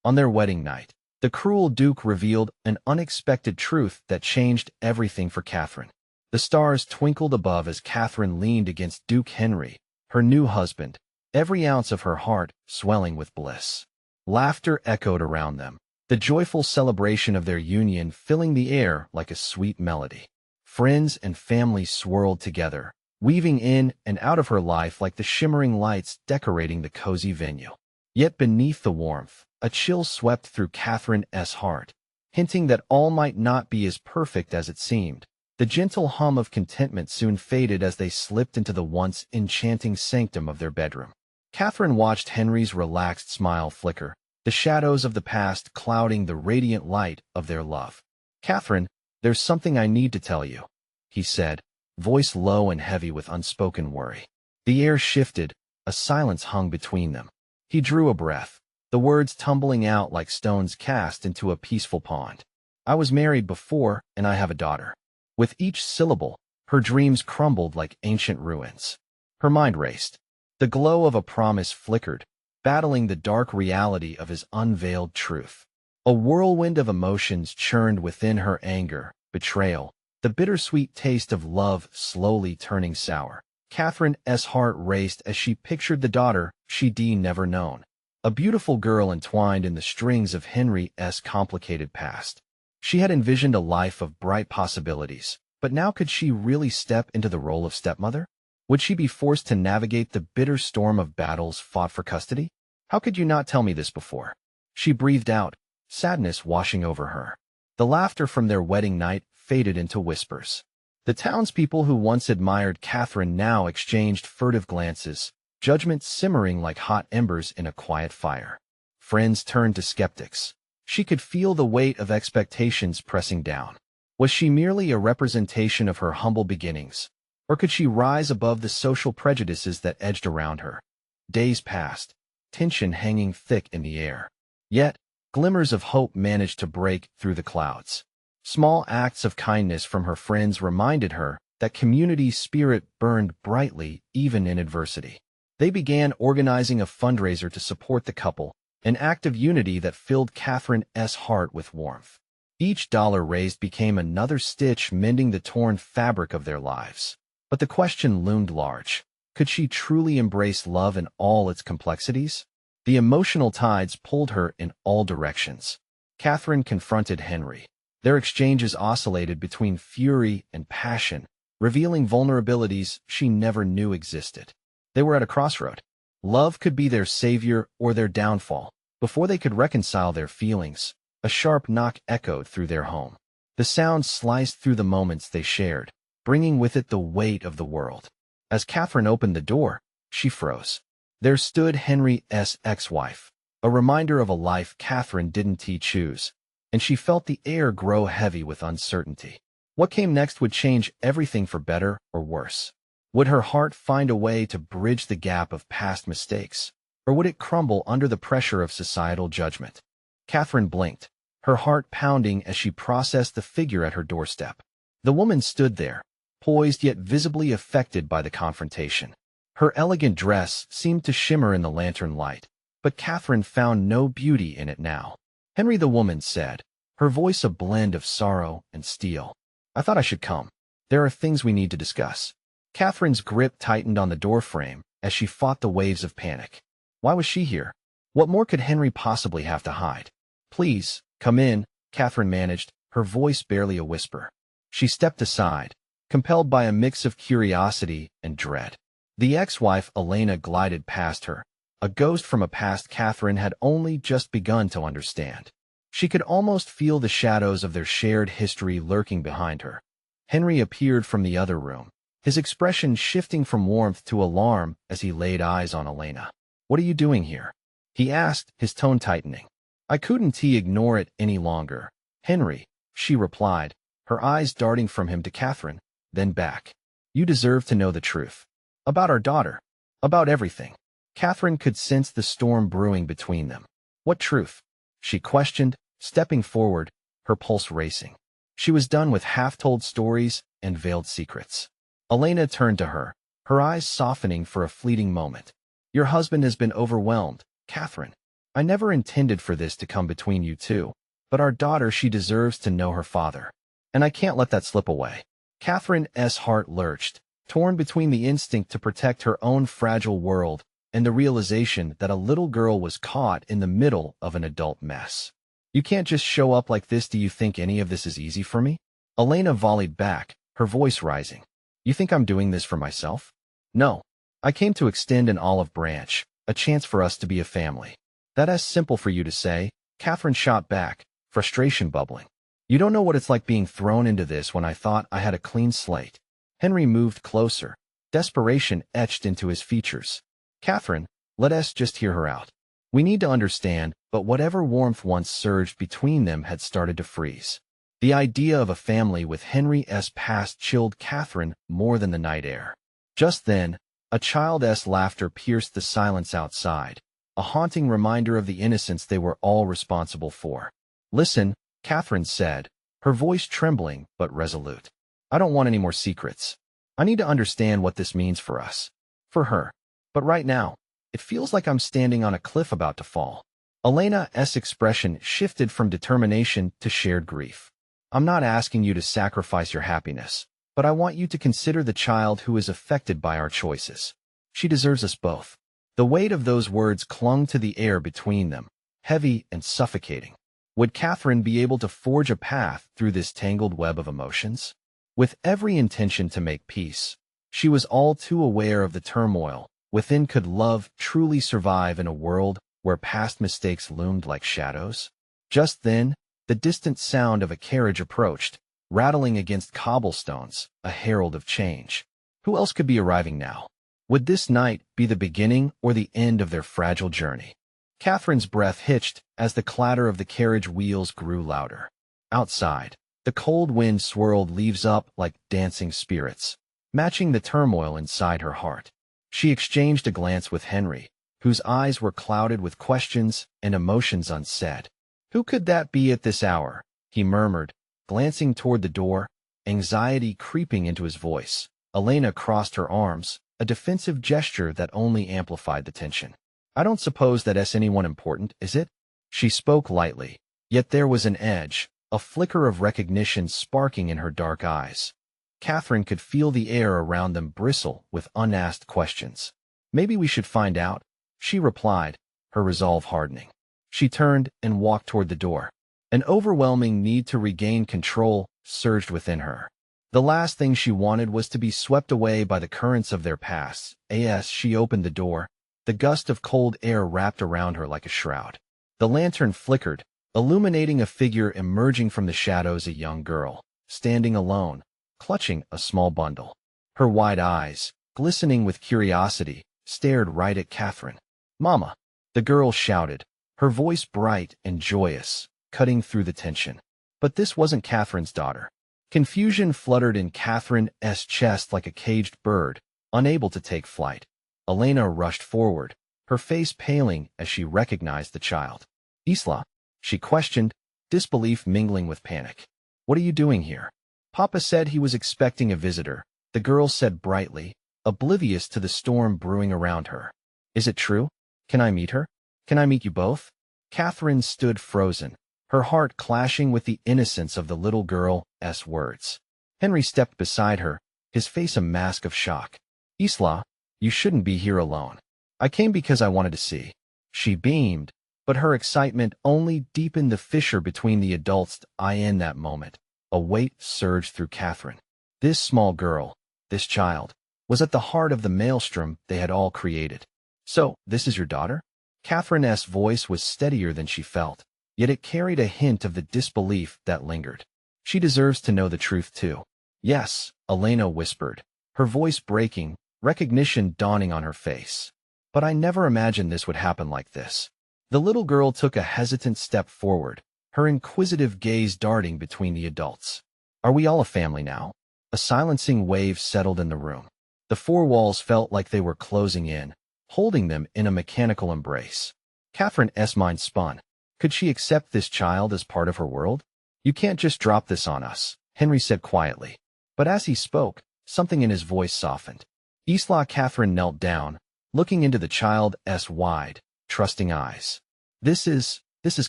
On their wedding night, the cruel Duke revealed an unexpected truth that changed everything for Katherine. The stars twinkled above as Katherine leaned against Duke Henry, her new husband, every ounce of her heart swelling with bliss. Laughter echoed around them, the joyful celebration of their union filling the air like a sweet melody. Friends and family swirled together, weaving in and out of her life like the shimmering lights decorating the cozy venue. Yet beneath the warmth, a chill swept through Katherine's heart, hinting that all might not be as perfect as it seemed. The gentle hum of contentment soon faded as they slipped into the once enchanting sanctum of their bedroom. Katherine watched Henry's relaxed smile flicker, the shadows of the past clouding the radiant light of their love. "Katherine, there's something I need to tell you," he said, voice low and heavy with unspoken worry. The air shifted, a silence hung between them. He drew a breath, the words tumbling out like stones cast into a peaceful pond. "I was married before, and I have a daughter." With each syllable, her dreams crumbled like ancient ruins. Her mind raced. The glow of a promise flickered, battling the dark reality of his unveiled truth. A whirlwind of emotions churned within her: anger, betrayal, the bittersweet taste of love slowly turning sour. Katherine's heart raced as she pictured the daughter she'd never known, a beautiful girl entwined in the strings of Henry's complicated past. She had envisioned a life of bright possibilities, but now could she really step into the role of stepmother? Would she be forced to navigate the bitter storm of battles fought for custody? "How could you not tell me this before?" she breathed out, sadness washing over her. The laughter from their wedding night faded into whispers. The townspeople who once admired Katherine now exchanged furtive glances, judgment simmering like hot embers in a quiet fire. Friends turned to skeptics. She could feel the weight of expectations pressing down. Was she merely a representation of her humble beginnings, or could she rise above the social prejudices that edged around her? Days passed, tension hanging thick in the air. Yet, glimmers of hope managed to break through the clouds. Small acts of kindness from her friends reminded her that community spirit burned brightly even in adversity. They began organizing a fundraiser to support the couple, an act of unity that filled Katherine's heart with warmth. Each dollar raised became another stitch mending the torn fabric of their lives. But the question loomed large. Could she truly embrace love in all its complexities? The emotional tides pulled her in all directions. Katherine confronted Henry. Their exchanges oscillated between fury and passion, revealing vulnerabilities she never knew existed. They were at a crossroad. Love could be their savior or their downfall. Before they could reconcile their feelings, a sharp knock echoed through their home. The sound sliced through the moments they shared, bringing with it the weight of the world. As Katherine opened the door, she froze. There stood Henry's ex-wife, a reminder of a life Katherine didn't choose, and she felt the air grow heavy with uncertainty. What came next would change everything for better or worse. Would her heart find a way to bridge the gap of past mistakes, or would it crumble under the pressure of societal judgment? Katherine blinked, her heart pounding as she processed the figure at her doorstep. The woman stood there, poised yet visibly affected by the confrontation. Her elegant dress seemed to shimmer in the lantern light, but Katherine found no beauty in it now. "Henry," the woman said, her voice a blend of sorrow and steel. "I thought I should come. There are things we need to discuss." Katherine's grip tightened on the doorframe as she fought the waves of panic. Why was she here? What more could Henry possibly have to hide? "Please, come in," Katherine managed, her voice barely a whisper. She stepped aside, compelled by a mix of curiosity and dread. The ex-wife, Elena, glided past her, a ghost from a past Katherine had only just begun to understand. She could almost feel the shadows of their shared history lurking behind her. Henry appeared from the other room, his expression shifting from warmth to alarm as he laid eyes on Elena. "What are you doing here?" he asked, his tone tightening. "I couldn't ignore it any longer, Henry," she replied, her eyes darting from him to Katherine, then back. "You deserve to know the truth. About our daughter. About everything." Katherine could sense the storm brewing between them. "What truth?" she questioned, stepping forward, her pulse racing. She was done with half-told stories and veiled secrets. Elena turned to her, her eyes softening for a fleeting moment. "Your husband has been overwhelmed, Katherine." I never intended for this to come between you two, but our daughter, she deserves to know her father. And I can't let that slip away. Catherine's heart lurched, torn between the instinct to protect her own fragile world and the realization that a little girl was caught in the middle of an adult mess. You can't just show up like this. Do you think any of this is easy for me? Elena volleyed back, her voice rising. You think I'm doing this for myself? No. I came to extend an olive branch, a chance for us to be a family. That's simple for you to say, Catherine shot back, frustration bubbling. You don't know what it's like being thrown into this when I thought I had a clean slate. Henry moved closer, desperation etched into his features. Catherine, let us just hear her out. We need to understand, but whatever warmth once surged between them had started to freeze. The idea of a family with Henry's past chilled Catherine more than the night air. Just then, a child's laughter pierced the silence outside, a haunting reminder of the innocence they were all responsible for. Listen, Catherine said, her voice trembling but resolute. I don't want any more secrets. I need to understand what this means for us. For her. But right now, it feels like I'm standing on a cliff about to fall. Elena's expression shifted from determination to shared grief. I'm not asking you to sacrifice your happiness, but I want you to consider the child who is affected by our choices. She deserves us both. The weight of those words clung to the air between them, heavy and suffocating. Would Catherine be able to forge a path through this tangled web of emotions? With every intention to make peace, she was all too aware of the turmoil within. Could love truly survive in a world where past mistakes loomed like shadows? Just then, the distant sound of a carriage approached, rattling against cobblestones, a herald of change. Who else could be arriving now? Would this night be the beginning or the end of their fragile journey? Catherine's breath hitched as the clatter of the carriage wheels grew louder. Outside, the cold wind swirled leaves up like dancing spirits, matching the turmoil inside her heart. She exchanged a glance with Henry, whose eyes were clouded with questions and emotions unsaid. Who could that be at this hour? He murmured, glancing toward the door, anxiety creeping into his voice. Elena crossed her arms, a defensive gesture that only amplified the tension. I don't suppose that's anyone important, is it? She spoke lightly, yet there was an edge, a flicker of recognition sparking in her dark eyes. Catherine could feel the air around them bristle with unasked questions. Maybe we should find out, she replied, her resolve hardening. She turned and walked toward the door. An overwhelming need to regain control surged within her. The last thing she wanted was to be swept away by the currents of their pasts. As she opened the door, the gust of cold air wrapped around her like a shroud. The lantern flickered, illuminating a figure emerging from the shadows, a young girl, standing alone, clutching a small bundle. Her wide eyes, glistening with curiosity, stared right at Catherine. "Mama!" the girl shouted, her voice bright and joyous, cutting through the tension. But this wasn't Catherine's daughter. Confusion fluttered in Catherine's chest like a caged bird, unable to take flight. Elena rushed forward, her face paling as she recognized the child. "Isla?" she questioned, disbelief mingling with panic. "What are you doing here?" "Papa said he was expecting a visitor," the girl said brightly, oblivious to the storm brewing around her. "Is it true? Can I meet her? Can I meet you both?" Catherine stood frozen, her heart clashing with the innocence of the little girl's words. Henry stepped beside her, his face a mask of shock. "Isla, you shouldn't be here alone. I came because I wanted to see." She beamed, but her excitement only deepened the fissure between the adults. In that moment, a weight surged through Catherine. This small girl, this child, was at the heart of the maelstrom they had all created. "So, this is your daughter?" Catherine's voice was steadier than she felt, yet it carried a hint of the disbelief that lingered. "She deserves to know the truth too." "Yes," Elena whispered, her voice breaking, recognition dawning on her face. "But I never imagined this would happen like this." The little girl took a hesitant step forward, her inquisitive gaze darting between the adults. "Are we all a family now?" A silencing wave settled in the room. The four walls felt like they were closing in, holding them in a mechanical embrace. Catherine's mind spun. Could she accept this child as part of her world? "You can't just drop this on us," Henry said quietly. But as he spoke, something in his voice softened. Isla. Catherine knelt down, looking into the child's wide, trusting eyes. This is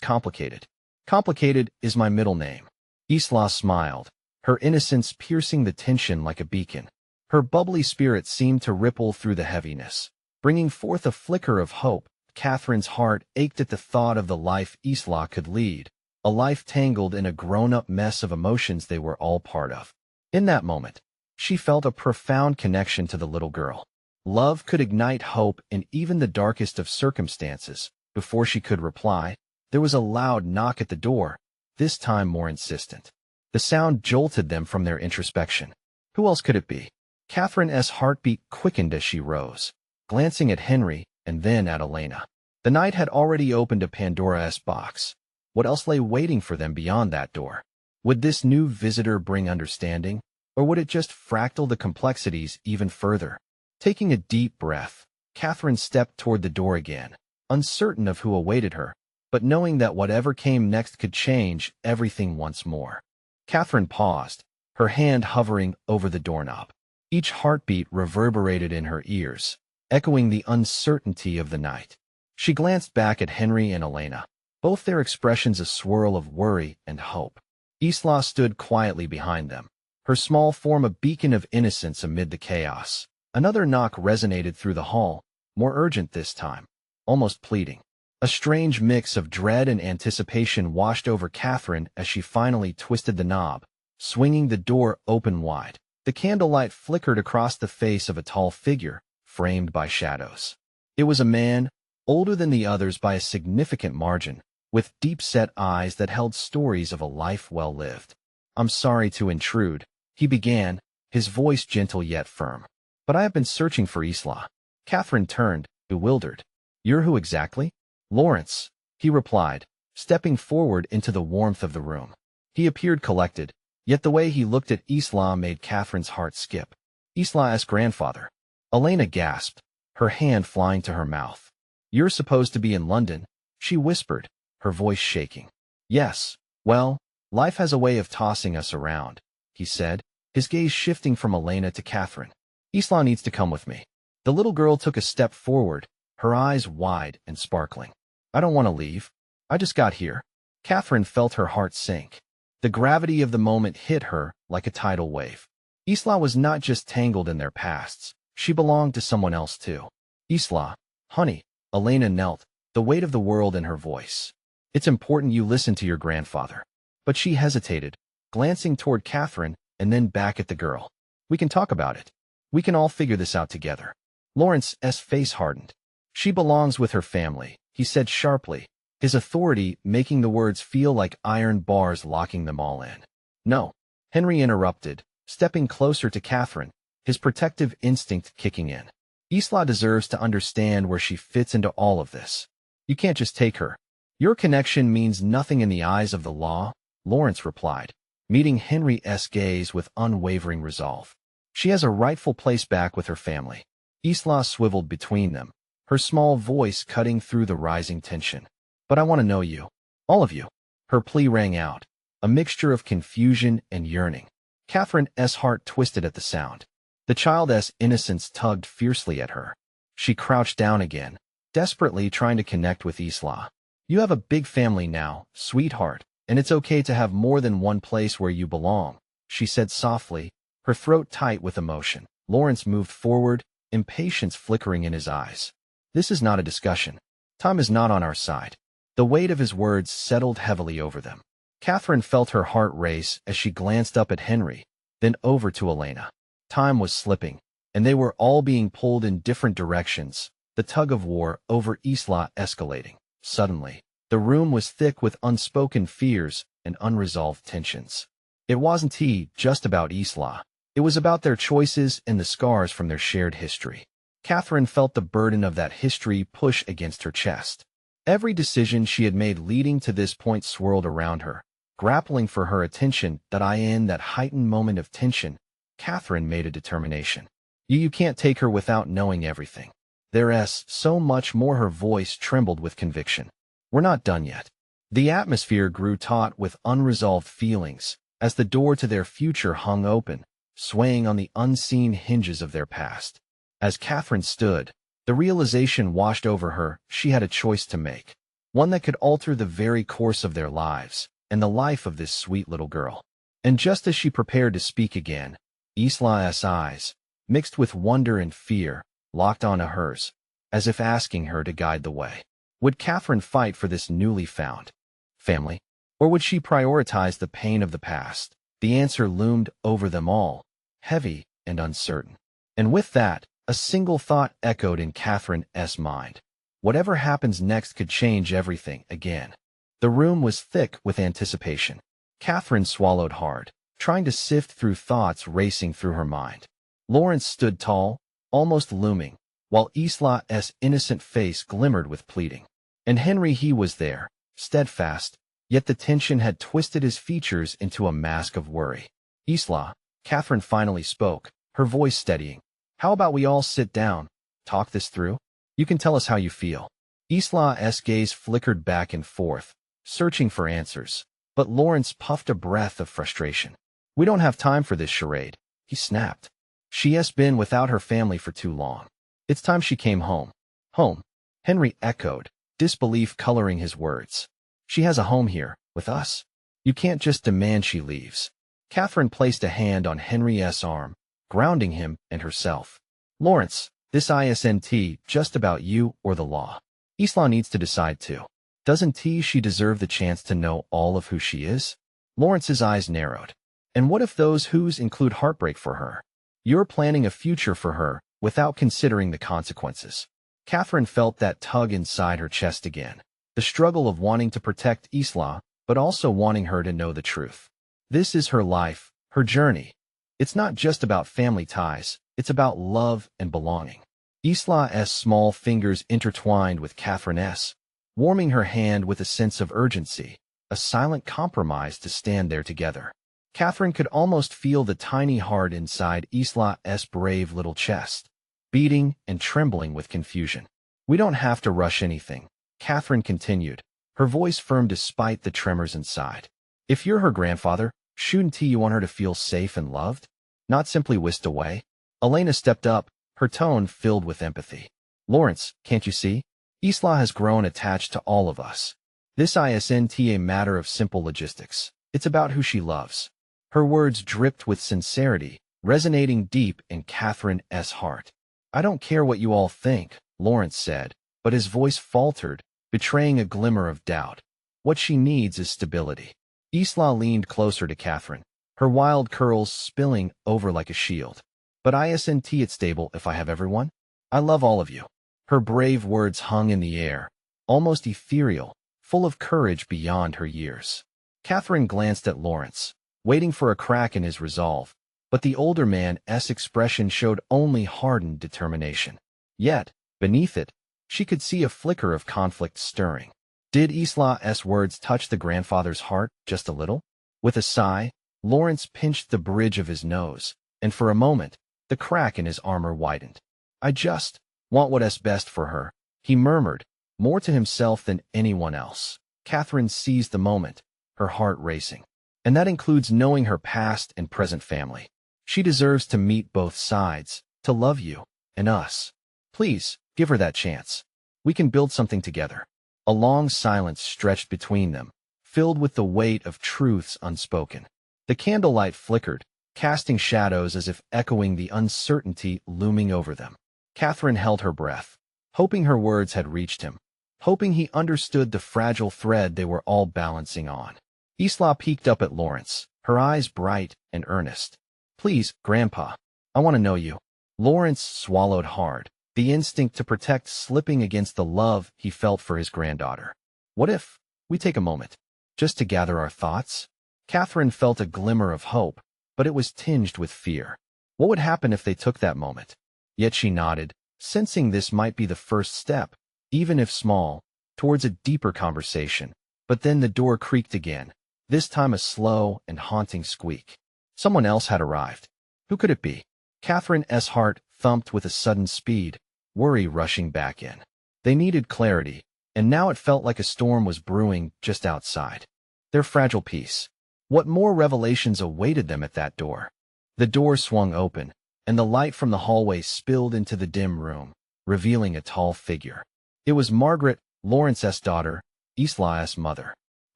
complicated. Complicated is my middle name. Isla smiled, her innocence piercing the tension like a beacon. Her bubbly spirit seemed to ripple through the heaviness, bringing forth a flicker of hope. Catherine's heart ached at the thought of the life Isla could lead, a life tangled in a grown-up mess of emotions they were all part of. In that moment, she felt a profound connection to the little girl. Love could ignite hope in even the darkest of circumstances. Before she could reply, there was a loud knock at the door, this time more insistent. The sound jolted them from their introspection. Who else could it be? Catherine's heartbeat quickened as she rose, glancing at Henry and then at Elena. The night had already opened a Pandora's box. What else lay waiting for them beyond that door? Would this new visitor bring understanding, or would it just fractal the complexities even further? Taking a deep breath, Catherine stepped toward the door again, uncertain of who awaited her, but knowing that whatever came next could change everything once more. Catherine paused, her hand hovering over the doorknob. Each heartbeat reverberated in her ears, echoing the uncertainty of the night. She glanced back at Henry and Elena, both their expressions a swirl of worry and hope. Isla stood quietly behind them, her small form a beacon of innocence amid the chaos. Another knock resonated through the hall, more urgent this time, almost pleading. A strange mix of dread and anticipation washed over Catherine as she finally twisted the knob, swinging the door open wide. The candlelight flickered across the face of a tall figure, framed by shadows. It was a man, older than the others by a significant margin, with deep-set eyes that held stories of a life well lived. "I'm sorry to intrude," he began, his voice gentle yet firm. "But I have been searching for Isla." Catherine turned, bewildered. "You're who exactly?" "Lawrence," he replied, stepping forward into the warmth of the room. He appeared collected, yet the way he looked at Isla made Catherine's heart skip. "Isla's grandfather." Elena gasped, her hand flying to her mouth. "You're supposed to be in London," she whispered, her voice shaking. "Yes, well, life has a way of tossing us around," he said, his gaze shifting from Elena to Catherine. "Isla needs to come with me." The little girl took a step forward, her eyes wide and sparkling. "I don't want to leave. I just got here." Catherine felt her heart sink. The gravity of the moment hit her like a tidal wave. Isla was not just tangled in their pasts. She belonged to someone else too. "Isla, honey," Elena knelt, the weight of the world in her voice. "It's important you listen to your grandfather." But she hesitated, glancing toward Catherine and then back at the girl. "We can talk about it. We can all figure this out together." Lawrence's face hardened. "She belongs with her family," he said sharply, his authority making the words feel like iron bars locking them all in. "No," Henry interrupted, stepping closer to Catherine, his protective instinct kicking in. "Isla deserves to understand where she fits into all of this. You can't just take her." "Your connection means nothing in the eyes of the law," Lawrence replied, meeting Henry's gaze with unwavering resolve. "She has a rightful place back with her family." Isla swiveled between them, her small voice cutting through the rising tension. "But I want to know you. All of you." Her plea rang out, a mixture of confusion and yearning. Catherine's heart twisted at the sound. The child's innocence tugged fiercely at her. She crouched down again, desperately trying to connect with Isla. "You have a big family now, sweetheart, and it's okay to have more than one place where you belong," she said softly, her throat tight with emotion. Lawrence moved forward, impatience flickering in his eyes. "This is not a discussion. Time is not on our side." The weight of his words settled heavily over them. Catherine felt her heart race as she glanced up at Henry, then over to Elena. Time was slipping, and they were all being pulled in different directions, the tug-of-war over Isla escalating. Suddenly, the room was thick with unspoken fears and unresolved tensions. It wasn't just about Isla. It was about their choices and the scars from their shared history. Catherine felt the burden of that history push against her chest. Every decision she had made leading to this point swirled around her, grappling for her attention. In that heightened moment of tension, Catherine made a determination. You can't take her without knowing everything. There's so much more." Her voice trembled with conviction. "We're not done yet." The atmosphere grew taut with unresolved feelings as the door to their future hung open, swaying on the unseen hinges of their past. As Catherine stood, the realization washed over her she had a choice to make. one that could alter the very course of their lives and the life of this sweet little girl. And just as she prepared to speak again, Isla's eyes, mixed with wonder and fear, locked onto hers, as if asking her to guide the way. Would Katherine fight for this newly found family, or would she prioritize the pain of the past? The answer loomed over them all, heavy and uncertain. And with that, a single thought echoed in Katherine's mind. Whatever happens next could change everything again. The room was thick with anticipation. Katherine swallowed hard, trying to sift through thoughts racing through her mind. Lawrence stood tall, almost looming, while Isla's innocent face glimmered with pleading. And Henry, he was there, steadfast, yet the tension had twisted his features into a mask of worry. Isla, Katherine finally spoke, her voice steadying. How about we all sit down, talk this through? You can tell us how you feel. Isla's gaze flickered back and forth, searching for answers, but Lawrence puffed a breath of frustration. We don't have time for this charade, he snapped. She has been without her family for too long. It's time she came home. Home, Henry echoed, disbelief coloring his words. She has a home here, with us. You can't just demand she leaves. Katherine placed a hand on Henry's arm, grounding him and herself. Lawrence, this isn't just about you or the law. Isla needs to decide too. Doesn't she deserve the chance to know all of who she is? Lawrence's eyes narrowed. And what if those who's include heartbreak for her? You're planning a future for her without considering the consequences. Katherine felt that tug inside her chest again. The struggle of wanting to protect Isla, but also wanting her to know the truth. This is her life, her journey. It's not just about family ties, it's about love and belonging. Isla's small fingers intertwined with Katherine's, warming her hand with a sense of urgency, a silent compromise to stand there together. Katherine could almost feel the tiny heart inside Isla's brave little chest, beating and trembling with confusion. We don't have to rush anything, Katherine continued, her voice firm despite the tremors inside. If you're her grandfather, shouldn't you want her to feel safe and loved? Not simply whisked away? Elena stepped up, her tone filled with empathy. Lawrence, can't you see? Isla has grown attached to all of us. This isn't a matter of simple logistics. It's about who she loves. Her words dripped with sincerity, resonating deep in Katherine's heart. I don't care what you all think, Lawrence said, but his voice faltered, betraying a glimmer of doubt. What she needs is stability. Isla leaned closer to Katherine, her wild curls spilling over like a shield. But isn't it stable if I have everyone? I love all of you. Her brave words hung in the air, almost ethereal, full of courage beyond her years. Katherine glanced at Lawrence, waiting for a crack in his resolve, but the older man's expression showed only hardened determination. Yet, beneath it, she could see a flicker of conflict stirring. Did Isla's words touch the grandfather's heart just a little? With a sigh, Lawrence pinched the bridge of his nose, and for a moment, the crack in his armor widened. I just want what's best for her, he murmured, more to himself than anyone else. Katherine seized the moment, her heart racing. And that includes knowing her past and present family. She deserves to meet both sides, to love you, and us. Please, give her that chance. We can build something together. A long silence stretched between them, filled with the weight of truths unspoken. The candlelight flickered, casting shadows as if echoing the uncertainty looming over them. Katherine held her breath, hoping her words had reached him, hoping he understood the fragile thread they were all balancing on. Isla peeked up at Lawrence, her eyes bright and earnest. Please, Grandpa, I want to know you. Lawrence swallowed hard, the instinct to protect slipping against the love he felt for his granddaughter. What if we take a moment, just to gather our thoughts? Katherine felt a glimmer of hope, but it was tinged with fear. What would happen if they took that moment? Yet she nodded, sensing this might be the first step, even if small, towards a deeper conversation. But then the door creaked again, this time a slow and haunting squeak. Someone else had arrived. Who could it be? Katherine's heart thumped with a sudden speed, worry rushing back in. They needed clarity, and now it felt like a storm was brewing just outside. Their fragile peace. What more revelations awaited them at that door? The door swung open, and the light from the hallway spilled into the dim room, revealing a tall figure. It was Margaret, Lawrence's daughter, Isla's mother.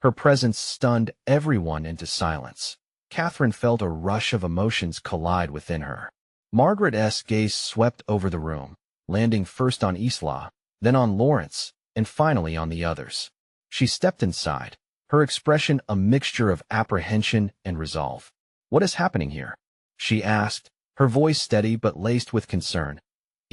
Her presence stunned everyone into silence. Katherine felt a rush of emotions collide within her. Margaret's gaze swept over the room, landing first on Isla, then on Lawrence, and finally on the others. She stepped inside, her expression a mixture of apprehension and resolve. "What is happening here?" she asked, her voice steady but laced with concern.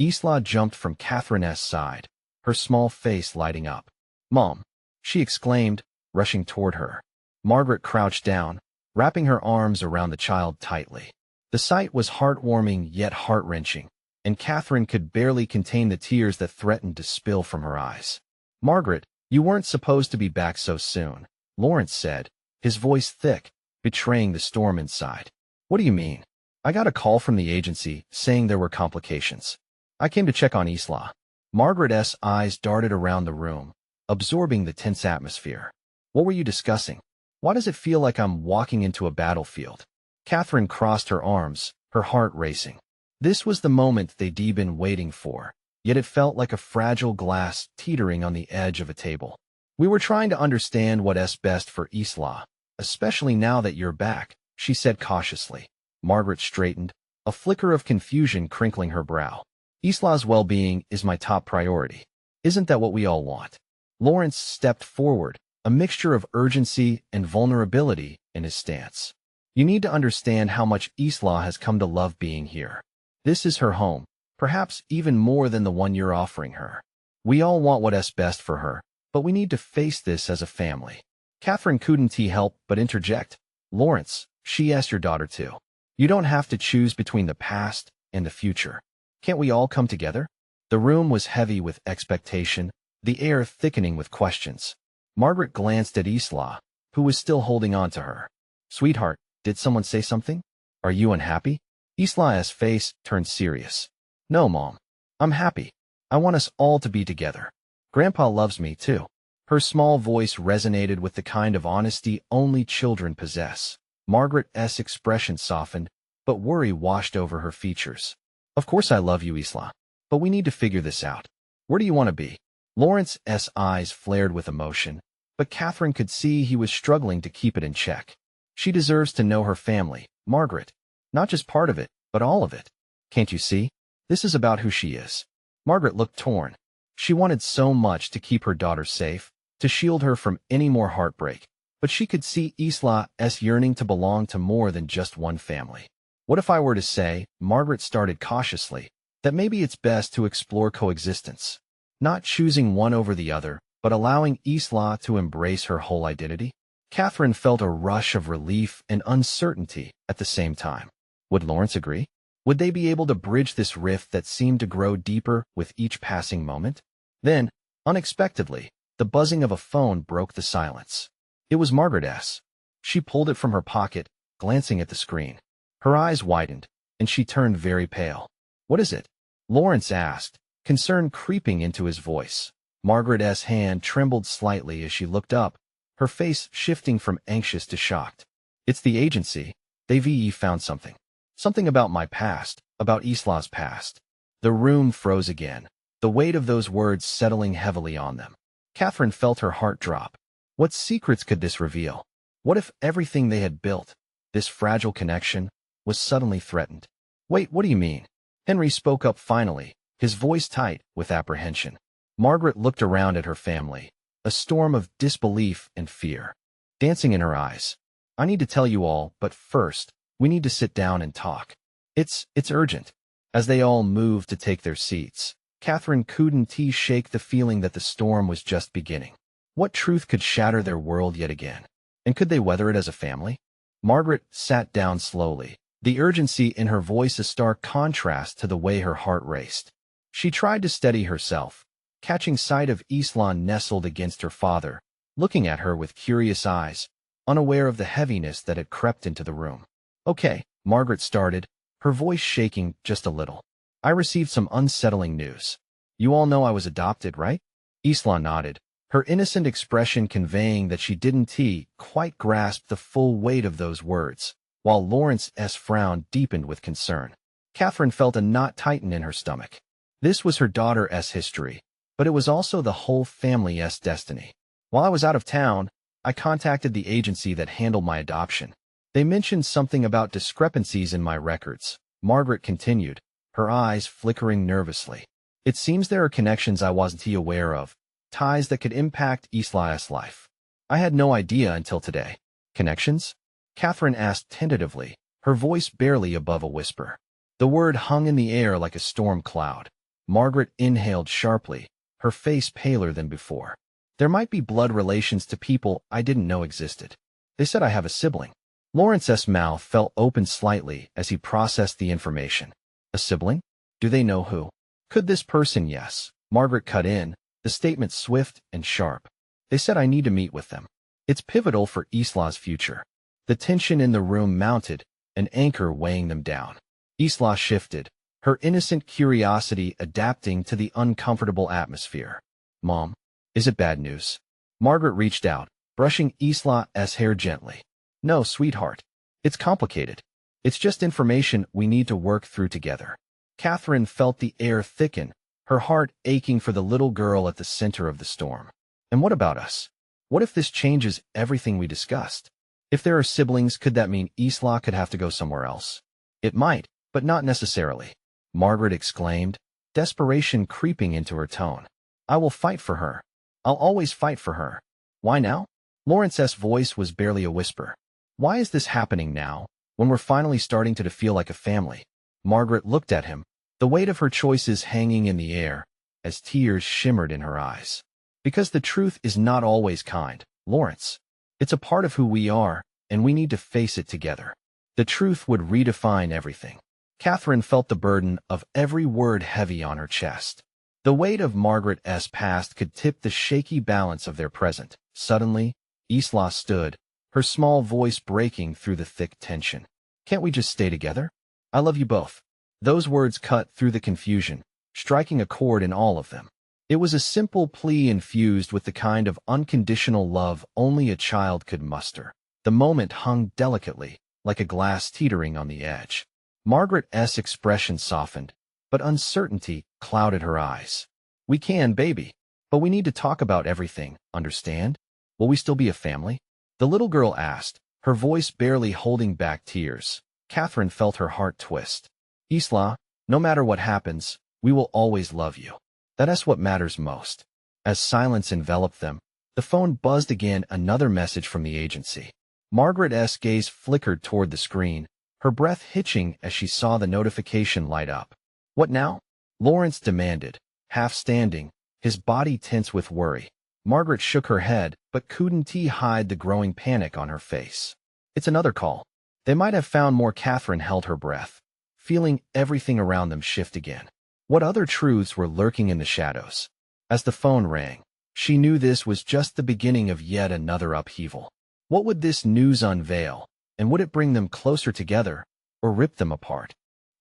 Isla jumped from Katherine's side, her small face lighting up. "Mom!" she exclaimed, rushing toward her. Margaret crouched down, wrapping her arms around the child tightly. The sight was heartwarming yet heart-wrenching, and Katherine could barely contain the tears that threatened to spill from her eyes. "Margaret, you weren't supposed to be back so soon," Lawrence said, his voice thick, betraying the storm inside. "What do you mean?" "I got a call from the agency saying there were complications. I came to check on Isla." Margaret's eyes darted around the room, absorbing the tense atmosphere. "What were you discussing? Why does it feel like I'm walking into a battlefield?" Katherine crossed her arms, her heart racing. This was the moment they'd been waiting for, yet it felt like a fragile glass teetering on the edge of a table. "We were trying to understand what's best for Isla, especially now that you're back," she said cautiously. Margaret straightened, a flicker of confusion crinkling her brow. "Isla's well-being is my top priority. Isn't that what we all want?" Lawrence stepped forward, a mixture of urgency and vulnerability in his stance. "You need to understand how much Isla has come to love being here. This is her home, perhaps even more than the one you're offering her. We all want what's best for her, but we need to face this as a family." Katherine couldn't help but interject. "Lawrence, she asked your daughter too. You don't have to choose between the past and the future. Can't we all come together?" The room was heavy with expectation, the air thickening with questions. Margaret glanced at Isla, who was still holding on to her. "Sweetheart, did someone say something? Are you unhappy?" Isla's face turned serious. "No, Mom. I'm happy. I want us all to be together. Grandpa loves me, too." Her small voice resonated with the kind of honesty only children possess. Margaret's expression softened, but worry washed over her features. "Of course I love you, Isla. But we need to figure this out. Where do you want to be?" Lawrence's eyes flared with emotion, but Katherine could see he was struggling to keep it in check. "She deserves to know her family, Margaret. Not just part of it, but all of it. Can't you see? This is about who she is." Margaret looked torn. She wanted so much to keep her daughter safe, to shield her from any more heartbreak, but she could see Isla's yearning to belong to more than just one family. "What if I were to say," Margaret started cautiously, "that maybe it's best to explore coexistence? Not choosing one over the other, but allowing Isla to embrace her whole identity?" Katherine felt a rush of relief and uncertainty at the same time. Would Lawrence agree? Would they be able to bridge this rift that seemed to grow deeper with each passing moment? Then, unexpectedly, the buzzing of a phone broke the silence. It was Margaret's. She pulled it from her pocket, glancing at the screen. Her eyes widened, and she turned very pale. "What is it?" Lawrence asked, concern creeping into his voice. Margaret's hand trembled slightly as she looked up, her face shifting from anxious to shocked. "It's the agency. They've found something. Something about my past, about Isla's past." The room froze again, the weight of those words settling heavily on them. Katherine felt her heart drop. What secrets could this reveal? What if everything they had built, this fragile connection, was suddenly threatened? "Wait, what do you mean?" Henry spoke up finally, his voice tight with apprehension. Margaret looked around at her family, a storm of disbelief and fear dancing in her eyes. "I need to tell you all, but first, we need to sit down and talk. It's urgent." As they all moved to take their seats, Katherine couldn't shake the feeling that the storm was just beginning. What truth could shatter their world yet again? And could they weather it as a family? Margaret sat down slowly, the urgency in her voice a stark contrast to the way her heart raced. She tried to steady herself, catching sight of Isla nestled against her father, looking at her with curious eyes, unaware of the heaviness that had crept into the room. "Okay," Margaret started, her voice shaking just a little. "I received some unsettling news. You all know I was adopted, right?" Isla nodded, her innocent expression conveying that she didn't quite grasp the full weight of those words, while Lawrence's frown deepened with concern. Katherine felt a knot tighten in her stomach. This was her daughter's history, but it was also the whole family's destiny. While I was out of town, I contacted the agency that handled my adoption. They mentioned something about discrepancies in my records. Margaret continued, her eyes flickering nervously. It seems there are connections I wasn't aware of, ties that could impact Isla's life. I had no idea until today. Connections? Katherine asked tentatively, her voice barely above a whisper. The word hung in the air like a storm cloud. Margaret inhaled sharply, her face paler than before. There might be blood relations to people I didn't know existed. They said I have a sibling. Lawrence's mouth fell open slightly as he processed the information. A sibling? Do they know who? Could this person? Yes. Margaret cut in, the statement swift and sharp. They said I need to meet with them. It's pivotal for Isla's future. The tension in the room mounted, an anchor weighing them down. Isla shifted, her innocent curiosity adapting to the uncomfortable atmosphere. Mom, is it bad news? Margaret reached out, brushing Isla's hair gently. No, sweetheart. It's complicated. It's just information we need to work through together. Katherine felt the air thicken, her heart aching for the little girl at the center of the storm. And what about us? What if this changes everything we discussed? If there are siblings, could that mean Isla could have to go somewhere else? It might, but not necessarily. Margaret exclaimed, desperation creeping into her tone. I will fight for her. I'll always fight for her. Why now? Lawrence's voice was barely a whisper. Why is this happening now, when we're finally starting to feel like a family? Margaret looked at him, the weight of her choices hanging in the air, as tears shimmered in her eyes. Because the truth is not always kind, Lawrence. It's a part of who we are, and we need to face it together. The truth would redefine everything. Katherine felt the burden of every word heavy on her chest. The weight of Margaret's past could tip the shaky balance of their present. Suddenly, Isla stood, her small voice breaking through the thick tension. Can't we just stay together? I love you both. Those words cut through the confusion, striking a chord in all of them. It was a simple plea infused with the kind of unconditional love only a child could muster. The moment hung delicately, like a glass teetering on the edge. Margaret's expression softened, but uncertainty clouded her eyes. We can, baby, but we need to talk about everything, understand? Will we still be a family? The little girl asked, her voice barely holding back tears. Katherine felt her heart twist. Isla, no matter what happens, we will always love you. That's what matters most. As silence enveloped them, the phone buzzed again, another message from the agency. Margaret's gaze flickered toward the screen, her breath hitching as she saw the notification light up. What now? Lawrence demanded, half standing, his body tense with worry. Margaret shook her head, but couldn't hide the growing panic on her face. It's another call. They might have found more. Katherine held her breath, feeling everything around them shift again. What other truths were lurking in the shadows? As the phone rang, she knew this was just the beginning of yet another upheaval. What would this news unveil, and would it bring them closer together, or rip them apart?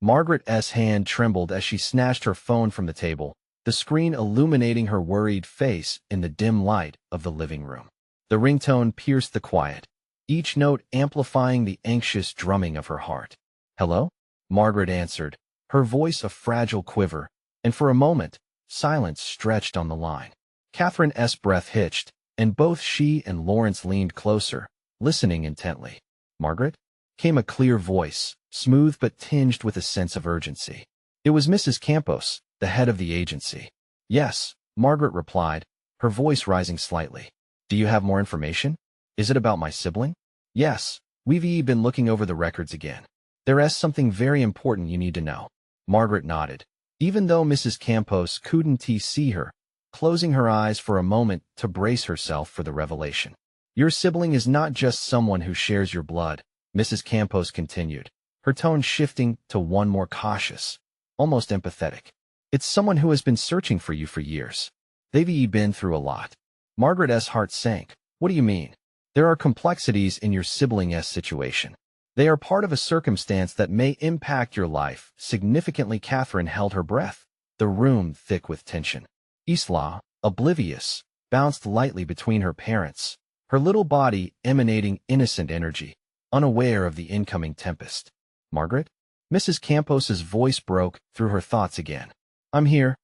Margaret's hand trembled as she snatched her phone from the table, the screen illuminating her worried face in the dim light of the living room. The ringtone pierced the quiet, each note amplifying the anxious drumming of her heart. Hello? Margaret answered, her voice a fragile quiver, and for a moment, silence stretched on the line. Katherine's breath hitched, and both she and Lawrence leaned closer, listening intently. Margaret? Came a clear voice, smooth but tinged with a sense of urgency. It was Mrs. Campos, the head of the agency. Yes, Margaret replied, her voice rising slightly. Do you have more information? Is it about my sibling? Yes, we've been looking over the records again. There is something very important you need to know. Margaret nodded, even though Mrs. Campos couldn't see her, closing her eyes for a moment to brace herself for the revelation. Your sibling is not just someone who shares your blood, Mrs. Campos continued, her tone shifting to one more cautious, almost empathetic. It's someone who has been searching for you for years. They've been through a lot. Margaret's heart sank. What do you mean? There are complexities in your sibling's situation. They are part of a circumstance that may impact your life significantly. Katherine held her breath, the room thick with tension. Isla, oblivious, bounced lightly between her parents, her little body emanating innocent energy, unaware of the incoming tempest. Margaret? Mrs. Campos's voice broke through her thoughts again. I'm here.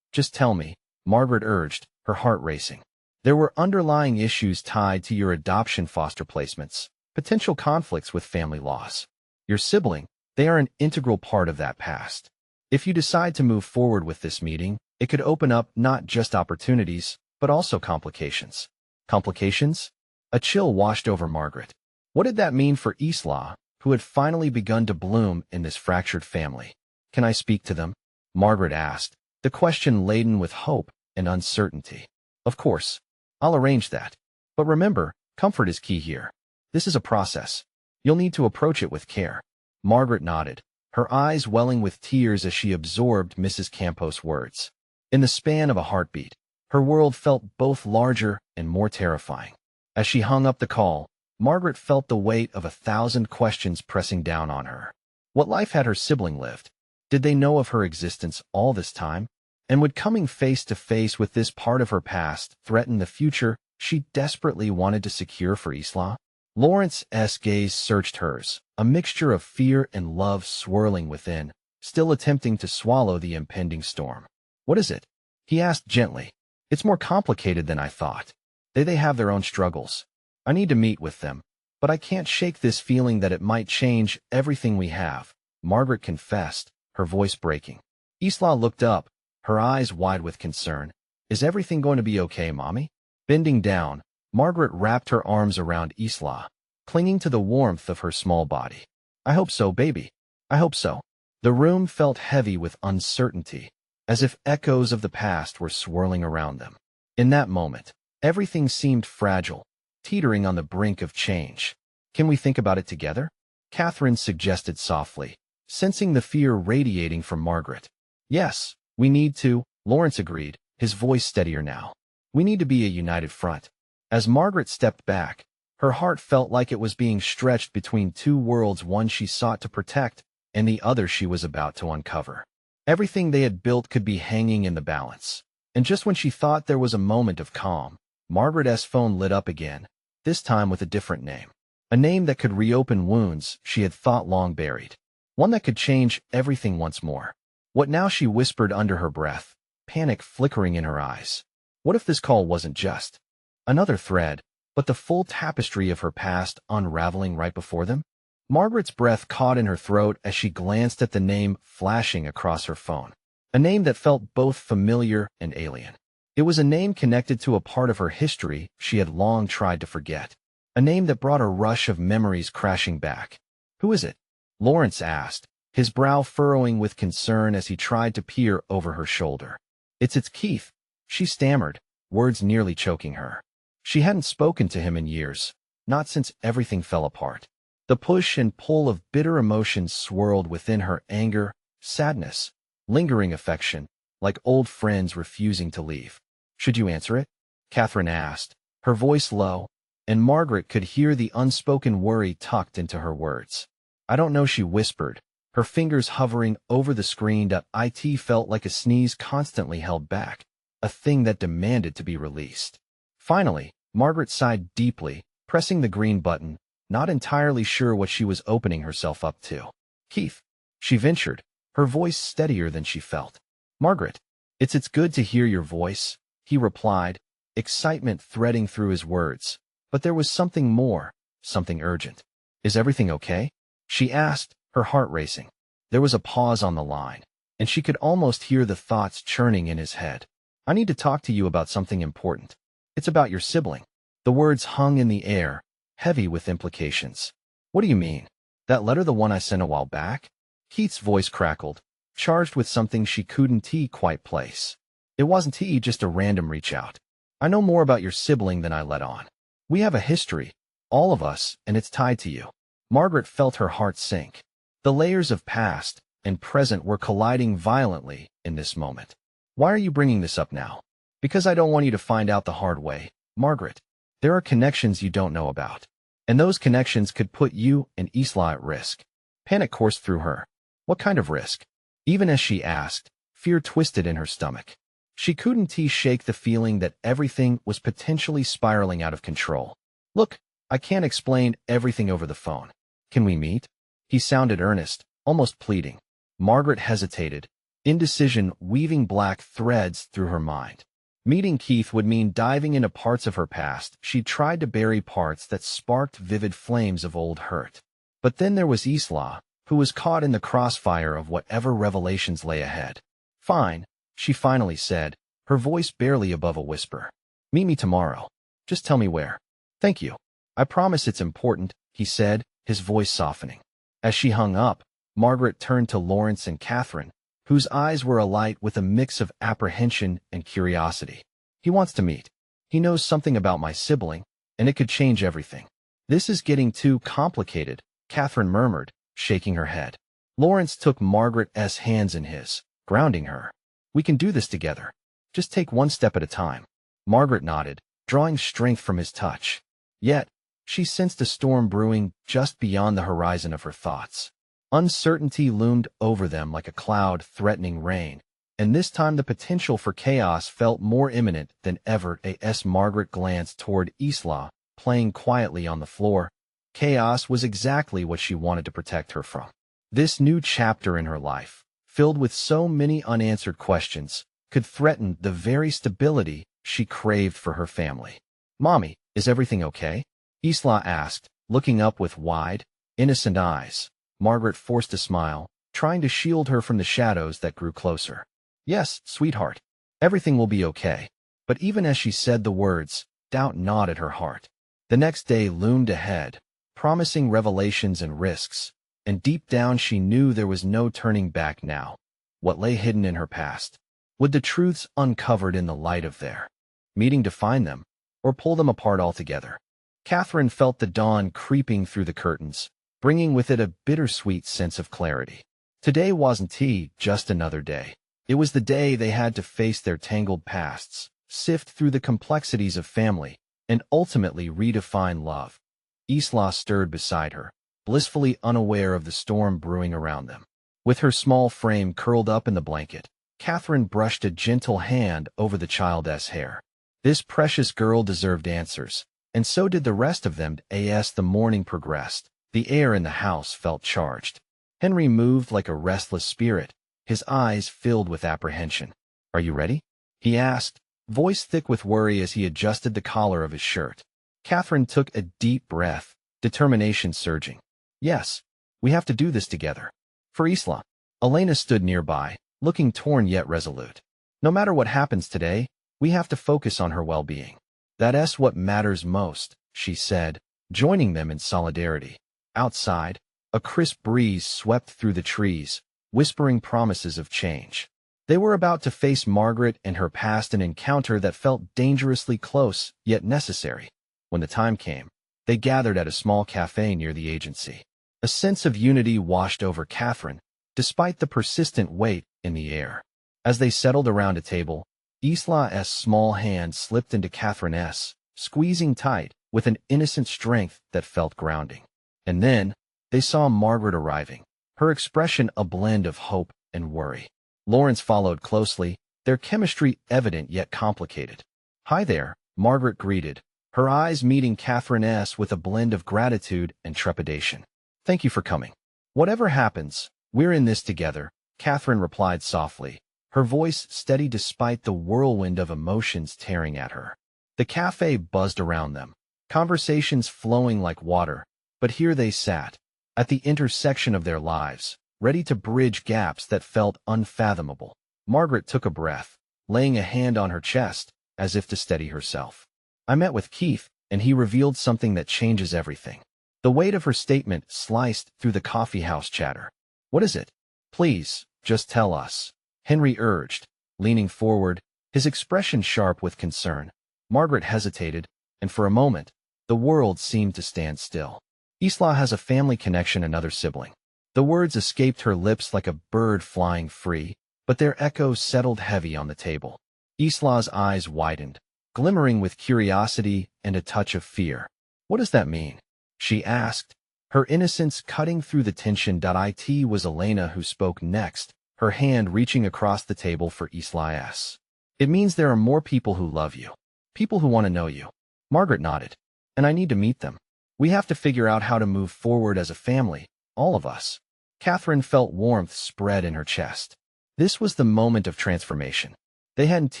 Just tell me, Margaret urged, her heart racing. There were underlying issues tied to your adoption foster placements, potential conflicts with family laws. Your sibling, they are an integral part of that past. If you decide to move forward with this meeting, it could open up not just opportunities, but also complications. Complications? A chill washed over Margaret. What did that mean for Isla, who had finally begun to bloom in this fractured family? Can I speak to them? Margaret asked, the question laden with hope and uncertainty. Of course. I'll arrange that. But remember, comfort is key here. This is a process. You'll need to approach it with care. Margaret nodded, her eyes welling with tears as she absorbed Mrs. Campos' words. In the span of a heartbeat, her world felt both larger and more terrifying. As she hung up the call, Margaret felt the weight of 1,000 questions pressing down on her. What life had her sibling lived? Did they know of her existence all this time? And would coming face to face with this part of her past threaten the future she desperately wanted to secure for Isla? Lawrence's gaze searched hers, a mixture of fear and love swirling within, still attempting to swallow the impending storm. What is it? He asked gently. It's more complicated than I thought. They have their own struggles. I need to meet with them, but I can't shake this feeling that it might change everything we have, Margaret confessed, her voice breaking. Isla looked up, her eyes wide with concern. Is everything going to be okay, Mommy? Bending down, Margaret wrapped her arms around Isla, clinging to the warmth of her small body. I hope so, baby. I hope so. The room felt heavy with uncertainty, as if echoes of the past were swirling around them. In that moment, everything seemed fragile, teetering on the brink of change. Can we think about it together? Katherine suggested softly, sensing the fear radiating from Margaret. Yes, we need to, Lawrence agreed, his voice steadier now. We need to be a united front. As Margaret stepped back, her heart felt like it was being stretched between two worlds, one she sought to protect and the other she was about to uncover. Everything they had built could be hanging in the balance. And just when she thought there was a moment of calm, Margaret's phone lit up again, this time with a different name. A name that could reopen wounds she had thought long buried. One that could change everything once more. What now, she whispered under her breath, panic flickering in her eyes. What if this call wasn't just another thread, but the full tapestry of her past unraveling right before them? Margaret's breath caught in her throat as she glanced at the name flashing across her phone. A name that felt both familiar and alien. It was a name connected to a part of her history she had long tried to forget. A name that brought a rush of memories crashing back. Who is it? Lawrence asked, his brow furrowing with concern as he tried to peer over her shoulder. It's Keith, she stammered, words nearly choking her. She hadn't spoken to him in years, not since everything fell apart. The push and pull of bitter emotions swirled within her: anger, sadness, lingering affection, like old friends refusing to leave. Should you answer it? Katherine asked, her voice low, and Margaret could hear the unspoken worry tucked into her words. I don't know, she whispered, her fingers hovering over the screen. It felt like a sneeze constantly held back, a thing that demanded to be released. Finally, Margaret sighed deeply, pressing the green button, not entirely sure what she was opening herself up to. Keith, she ventured, her voice steadier than she felt. Margaret, it's good to hear your voice, he replied, excitement threading through his words. But there was something more, something urgent. Is everything okay? She asked, her heart racing. There was a pause on the line, and she could almost hear the thoughts churning in his head. I need to talk to you about something important. It's about your sibling. The words hung in the air, heavy with implications. What do you mean? That letter, the one I sent a while back? Keith's voice crackled, charged with something she couldn't quite place. It wasn't just a random reach out. I know more about your sibling than I let on. We have a history, all of us, and it's tied to you. Margaret felt her heart sink. The layers of past and present were colliding violently in this moment. Why are you bringing this up now? Because I don't want you to find out the hard way, Margaret. There are connections you don't know about, and those connections could put you and Isla at risk. Panic coursed through her. What kind of risk? Even as she asked, fear twisted in her stomach. She couldn't shake the feeling that everything was potentially spiraling out of control. Look, I can't explain everything over the phone. Can we meet? He sounded earnest, almost pleading. Margaret hesitated, indecision weaving black threads through her mind. Meeting Keith would mean diving into parts of her past. She tried to bury parts that sparked vivid flames of old hurt. But then there was Isla, who was caught in the crossfire of whatever revelations lay ahead. Fine, she finally said, her voice barely above a whisper. Meet me tomorrow. Just tell me where. Thank you. I promise it's important, he said, his voice softening. As she hung up, Margaret turned to Lawrence and Katherine, whose eyes were alight with a mix of apprehension and curiosity. He wants to meet. He knows something about my sibling, and it could change everything. This is getting too complicated, Katherine murmured, shaking her head. Lawrence took Margaret's hands in his, grounding her. We can do this together. Just take one step at a time. Margaret nodded, drawing strength from his touch. Yet, she sensed a storm brewing just beyond the horizon of her thoughts. Uncertainty loomed over them like a cloud threatening rain, and this time the potential for chaos felt more imminent than ever. As Margaret glanced toward Isla, playing quietly on the floor. Chaos was exactly what she wanted to protect her from. This new chapter in her life, filled with so many unanswered questions, could threaten the very stability she craved for her family. Mommy, is everything okay? Isla asked, looking up with wide, innocent eyes. Margaret forced a smile, trying to shield her from the shadows that grew closer. Yes, sweetheart. Everything will be okay. But even as she said the words, doubt gnawed at her heart. The next day loomed ahead, promising revelations and risks, and deep down she knew there was no turning back now. What lay hidden in her past? Would the truths uncovered in the light of their meeting define them, or pull them apart altogether? Katherine felt the dawn creeping through the curtains, bringing with it a bittersweet sense of clarity. Today wasn't just another day. It was the day they had to face their tangled pasts, sift through the complexities of family, and ultimately redefine love. Isla stirred beside her, blissfully unaware of the storm brewing around them. With her small frame curled up in the blanket, Katherine brushed a gentle hand over the child's hair. This precious girl deserved answers, and so did the rest of them. As the morning progressed, the air in the house felt charged. Henry moved like a restless spirit, his eyes filled with apprehension. Are you ready? He asked, voice thick with worry as he adjusted the collar of his shirt. Katherine took a deep breath, determination surging. Yes, we have to do this together. For Isla. Elena stood nearby, looking torn yet resolute. No matter what happens today, we have to focus on her well-being. That's what matters most, she said, joining them in solidarity. Outside, a crisp breeze swept through the trees, whispering promises of change. They were about to face Margaret and her past, an encounter that felt dangerously close, yet necessary. When the time came, they gathered at a small cafe near the agency. A sense of unity washed over Katherine, despite the persistent weight in the air. As they settled around a table, Isla's small hand slipped into Katherine's, squeezing tight, with an innocent strength that felt grounding. And then, they saw Margaret arriving, her expression a blend of hope and worry. Lawrence followed closely, their chemistry evident yet complicated. Hi there, Margaret greeted, her eyes meeting Katherine's with a blend of gratitude and trepidation. Thank you for coming. Whatever happens, we're in this together, Katherine replied softly, her voice steady despite the whirlwind of emotions tearing at her. The cafe buzzed around them, conversations flowing like water, but here they sat, at the intersection of their lives, ready to bridge gaps that felt unfathomable. Margaret took a breath, laying a hand on her chest, as if to steady herself. I met with Keith, and he revealed something that changes everything. The weight of her statement sliced through the coffeehouse chatter. What is it? Please, just tell us, Henry urged, leaning forward, his expression sharp with concern. Margaret hesitated, and for a moment, the world seemed to stand still. Isla has a family connection, another sibling. The words escaped her lips like a bird flying free, but their echoes settled heavy on the table. Isla's eyes widened, glimmering with curiosity and a touch of fear. What does that mean? She asked, her innocence cutting through the tension. It was Elena who spoke next, her hand reaching across the table for Isla's. It means there are more people who love you. People who want to know you. Margaret nodded. And I need to meet them. We have to figure out how to move forward as a family, all of us. Katherine felt warmth spread in her chest. This was the moment of transformation. They hadn't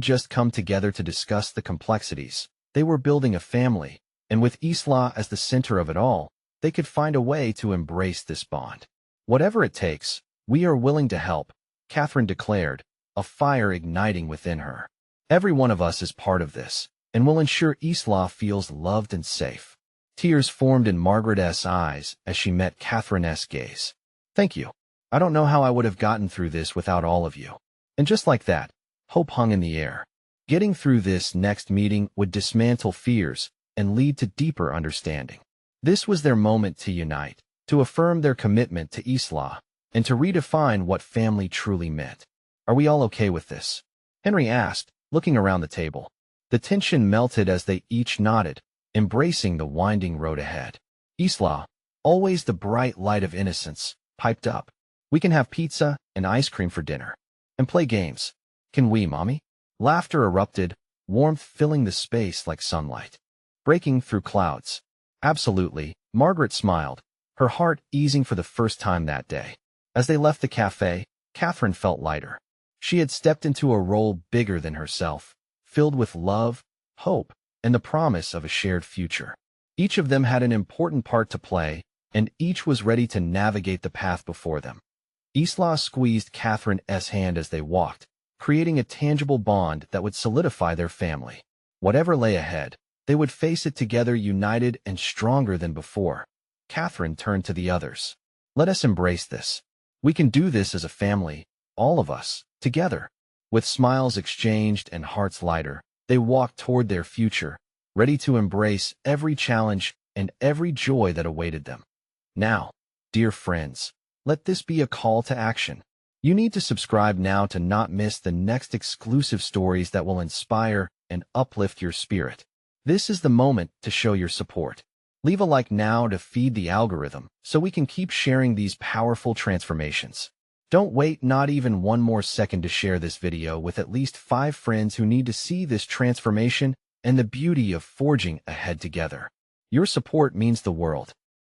just come together to discuss the complexities. They were building a family, and with Isla as the center of it all, they could find a way to embrace this bond. Whatever it takes, we are willing to help, Katherine declared, a fire igniting within her. Every one of us is part of this, and will ensure Isla feels loved and safe. Tears formed in Margaret's eyes as she met Katherine's gaze. Thank you. I don't know how I would have gotten through this without all of you. And just like that, hope hung in the air. Getting through this next meeting would dismantle fears and lead to deeper understanding. This was their moment to unite, to affirm their commitment to Isla, and to redefine what family truly meant. Are we all okay with this? Henry asked, looking around the table. The tension melted as they each nodded, embracing the winding road ahead. Isla, always the bright light of innocence, piped up. We can have pizza and ice cream for dinner. And play games. Can we, Mommy? Laughter erupted, warmth filling the space like sunlight. Breaking through clouds. Absolutely, Margaret smiled, her heart easing for the first time that day. As they left the cafe, Katherine felt lighter. She had stepped into a role bigger than herself, filled with love, hope, and the promise of a shared future. Each of them had an important part to play, and each was ready to navigate the path before them. Isla squeezed Katherine's hand as they walked, creating a tangible bond that would solidify their family. Whatever lay ahead, they would face it together, united and stronger than before. Katherine turned to the others. Let us embrace this. We can do this as a family, all of us, together. With smiles exchanged and hearts lighter, they walked toward their future, ready to embrace every challenge and every joy that awaited them. Now, dear friends, let this be a call to action. You need to subscribe now to not miss the next exclusive stories that will inspire and uplift your spirit. This is the moment to show your support. Leave a like now to feed the algorithm so we can keep sharing these powerful transformations. Don't wait not even one more second to share this video with at least 5 friends who need to see this transformation and the beauty of forging ahead together. Your support means the world.